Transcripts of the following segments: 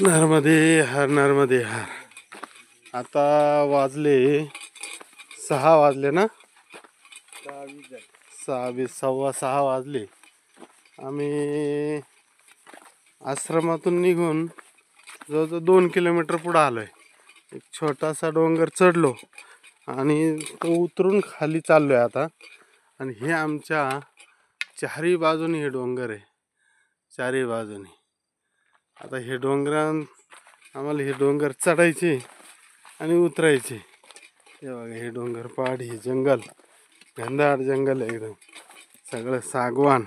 नर्मदे हर नर्मदे हर. आता वाजले 6 वाजले ना, 6:15 वाजले. आम्ही आश्रमातून निघून जवळजवळ 2 किलोमीटर पुढे आलोय. एक छोटासा डोंगर चढलो आणि तो उतरून खाली चाललोय आता. आणि हे आमच्या चारी बाजूनी हे डोंगर आहे, चारी बाजूनी. आता हे डोंगरान आम्हाला हे डोंगर चढायचे आणि उतरायचे. हे बघा, हे डोंगर पहाड, हे जंगल, घनदाट जंगल आहे एकदम, सगळं सागवान.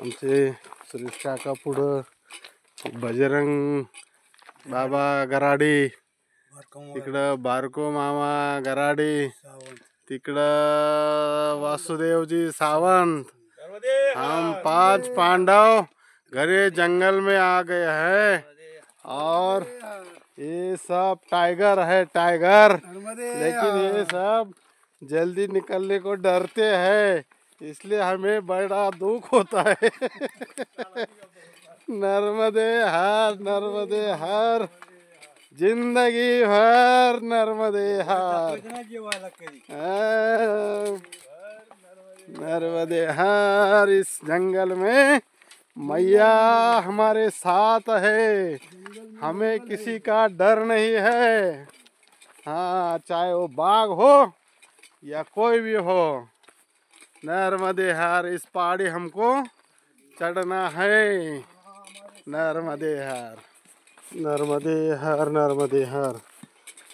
आमचे सुरेश काका पुढं, बजरंग बाबा गराडे तिकडं, बारको मामा गराडे तिकडं, वासुदेवजी सावंत. हम 5 पांडव घरे जंगल में आ गए हैं और ये सब टाइगर है, टाइगर. लेकिन ये सब जल्दी निकलने को डरते हैं, इसलिए हमें बड़ा दुख होता है. नर्मदे हर, नर्मदे हर, जिंदगी भर नर्मदे हर. नर्मदे हर. इस जंगल में मैया हमारे साथ है, हमें किसी का डर नहीं है. हाँ, चाहे वो बाघ हो या कोई भी हो, नर्मदे हर. इस पहाड़ी हमको चढ़ना है. नर्मदे हर, नर्मदे हर, नर्मदे हर.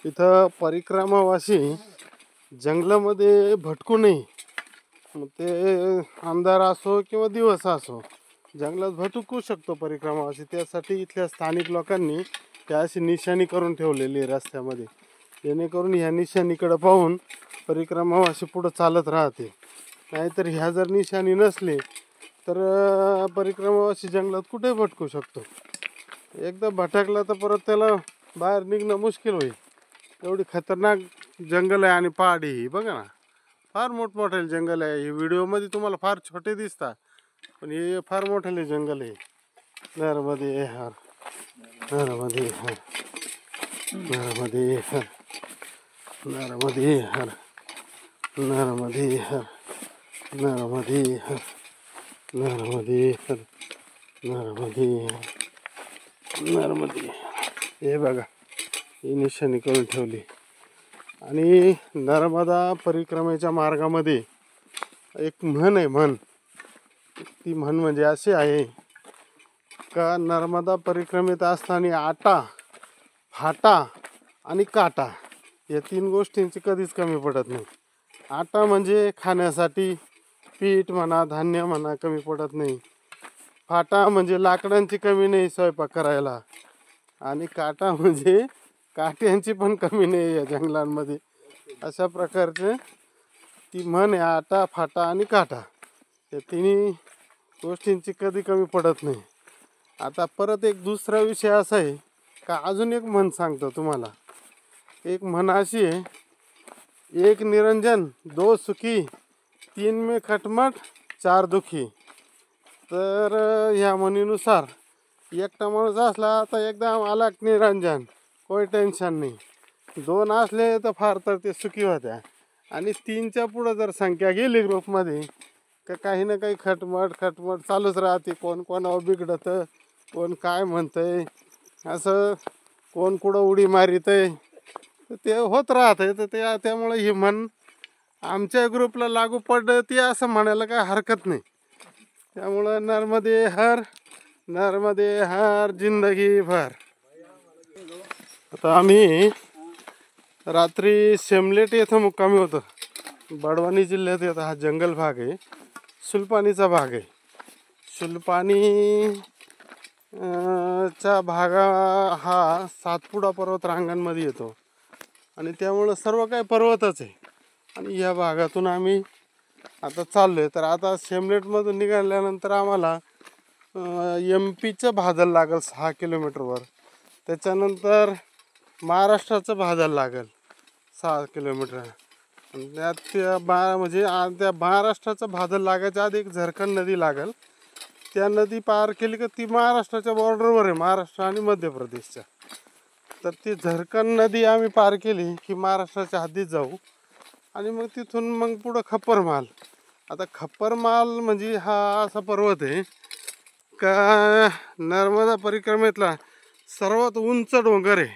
इथं परिक्रमावासी जंगलामध्ये भटकू नये. मग ते अंधार असो किंवा दिवस असो, जंगलात भटकू शकतो परिक्रमावासी. त्यासाठी इथल्या स्थानिक लोकांनी त्या अशी निशाणी करून ठेवलेली आहे रस्त्यामध्ये, जेणेकरून ह्या निशाणीकडे पाहून परिक्रमावासी पुढं चालत राहते. नाहीतर ह्या जर निशाणी नसले तर परिक्रमावासी जंगलात कुठे भटकू शकतो. एकदा भटकला तर परत त्याला बाहेर निघणं मुश्किल होईल. एवढी खतरनाक जंगल आहे. आणि पहाडी ही बघा ना, फार मोठमोठे जंगल आहे. हे व्हिडिओमध्ये तुम्हाला फार छोटे दिसतात, पण हे फार मोठे जंगल आहे. नर्मदे हर, नर्मदे हर, नर्मदे हर, नर्मदे हर, नर्मदे हर, नर्मदे हर, नर्मदे हर, नर्मदे हर, नर्मदे. हे बघा, ही निशाणी करून ठेवली. आणि नर्मदा परिक्रमेच्या मार्गामध्ये एक म्हण आहे, म्हण. ती म्हण म्हणजे अशी आहे का, नर्मदा परिक्रमेत असताना आटा, फाटा आणि काटा या 3 गोष्टींची कधीच कमी पडत नाही. आटा म्हणजे खाण्यासाठी पीठ म्हणा, धान्य म्हणा, कमी पडत नाही. फाटा म्हणजे लाकडांची कमी नाही स्वयंपाक करायला. आणि काटा म्हणजे काट्यांची पण कमी नाही या जंगलांमध्ये. अशा प्रकारचे ती म्हण आहे, आटा, फाटा आणि काटा. या 3 गोष्टींची कधी कमी पडत नाही. आता परत एक दुसरा विषय असा आहे का, अजून एक म्हण सांगतो तुम्हाला. एक म्हण अशी आहे, 1 निरंजन 2 सुखी 3 में खटमट 4 दुखी. तर ह्या म्हणीनुसार एकटा माणूस असला तर एकदम अलग निरंजन, कोई टेन्शन नाही. 2 असले तर फार तर ते सुखी होत्या. आणि 3च्या पुढं जर संख्या गेली ग्रुपमध्ये का, काही ना काही खटमट खटमट चालूच राहते. कोण कोणावर बिघडतं, कोण काय म्हणतंय, असं कोण कुठं उडी मारितंय, तर ते होत राहतंय. तर त्यामुळं ही म्हण आमच्या ग्रुपला लागू पडतं ती असं म्हणायला काय हरकत नाही. त्यामुळं नर्मदे हर, नर्मदे हर, जिंदगी भर. आता आम्ही रात्री शेमलेट येथे मुक्कामी होतो. बडवानी जिल्ह्यात येतो हा जंगल भाग आहे, सुलपानीचा भाग आहे. सुलपानी चा भाग हा सातपुडा पर्वत रांगांमध्ये येतो आणि त्यामुळं सर्व काही पर्वतच आहे. आणि या भागातून आम्ही आता चाललो आहे. तर आता शेमलेटमधून निघाल्यानंतर आम्हाला MP चं भादल लागेल 6 किलोमीटरवर. त्याच्यानंतर महाराष्ट्राचं भादल लागेल 6 किलोमीटर. आणि त्यात त्या महाराष्ट्राचं भादल लागायच्या आधी एक झरखंड नदी लागेल. त्या नदी पार केली का ती महाराष्ट्राच्या बॉर्डरवर आहे, महाराष्ट्र आणि मध्य प्रदेशच्या. तर ती झरकण नदी आम्ही पार केली की महाराष्ट्राच्या हद्दीत जाऊ आणि मग तिथून मग पुढं खप्परमाल. आता खप्परमाल म्हणजे हा असा पर्वत आहे का नर्मदा परिक्रमेतला सर्वात उंच डोंगर आहे,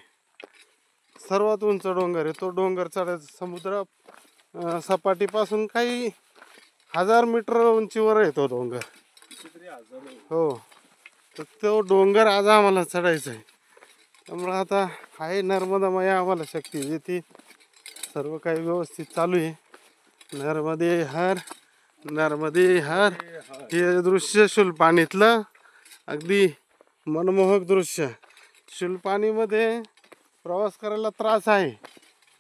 सर्वात उंच डोंगर आहे. तो डोंगर चढायचा समुद्र सपाटीपासून काही 1000 मीटर उंचीवर आहे तो डोंगर. हो, तर तो डोंगर आज आम्हाला चढायचा आहे. त्यामुळं आता आहे नर्मदा मैया आम्हाला शक्ती देते, सर्व काही व्यवस्थित चालू आहे. नर्मदे हर, नर्मदे हर. हे दृश्य शुलपाणीतलं अगदी मनमोहक दृश्य. शुलपाणीमध्ये प्रवास करायला त्रास आहे,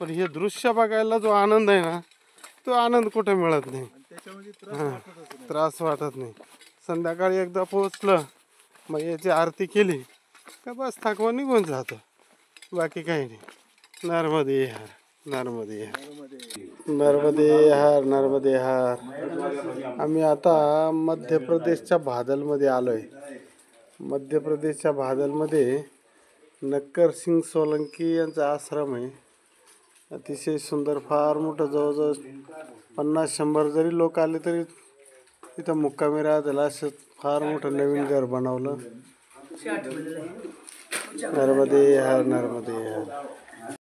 पण हे दृश्य बघायला जो आनंद आहे ना, तो आनंद कुठे मिळत नाही. त्रास वाटत नाही. संध्याकाळी एकदा पोहोचलं मग याची आरती केली का बस थकवा निघून जातो, बाकी काही नाही. नर्मदे हर, नर्मदे हर, नर्मदे हर, नर्मदे हर. आम्ही आता मध्य प्रदेशच्या भादलमध्ये आलो आहे. मध्य प्रदेशच्या भादलमध्ये नक्कर सिंग सोलंकी यांचा आश्रम आहे. अतिशय सुंदर, फार मोठं, जवळजवळ 50-100 जरी लोक आले तरी तिथं मुक्कामी राहतील असं फार मोठं नवीन घर बनवलं. नर्मदे हर, नर्मदे हर.